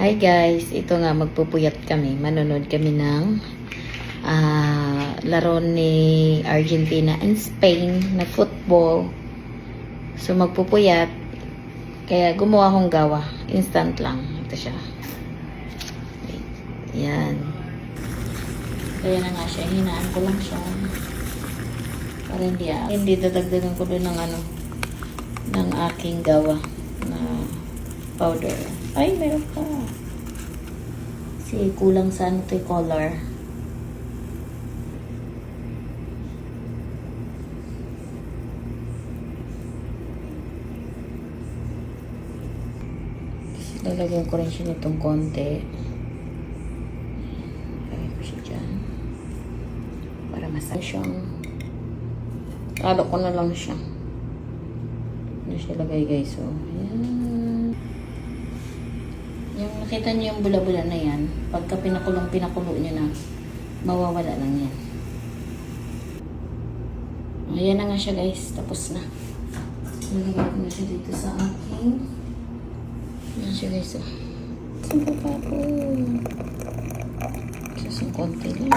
Hi guys, ito nga magpupuyat kami. Manonood kami ng laro ni Argentina and Spain na football. So magpupuyat. Kaya gumawa akong gawa. Instant lang. Ito siya. Yan. Kaya na nga siya. Hinaan ko lang siya. Para hindi dadagdagan ko doon ng ng aking gawa na powder. Ay, meron pa. Kasi kulang sa ito yung color. Kasi lalagyan ko rin siya nitong konti. Lagyan ko siya dyan. Para masaya siyang halo ko na lang siya. Ano siya lagay guys. So, ayan. Yung nakita niyo yung bula-bula na yan, pagka pinakulo niyo na, mawawala lang yan. Ayan na nga siya guys, tapos na. Nalagay ko na siya dito sa aking. Ayan siya guys. Saan pa po? Sasang konti lang.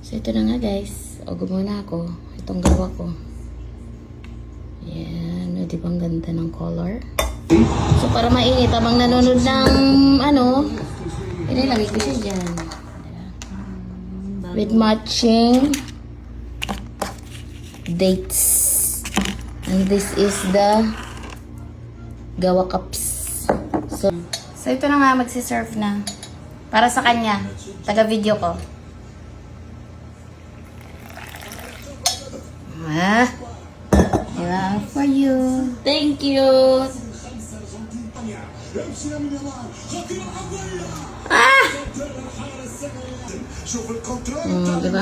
So ito na nga guys. O gumuna ako. Itong gawa ko. Ayan. O diba ang ganda ng color? So, para mainit, habang nanonood ng ilalagay ko siya dyan. With matching dates. And this is the gawa cups. So ito na nga, magsiserve na. Para sa kanya, taga-video ko. Diba? For you. Thank you. Diba?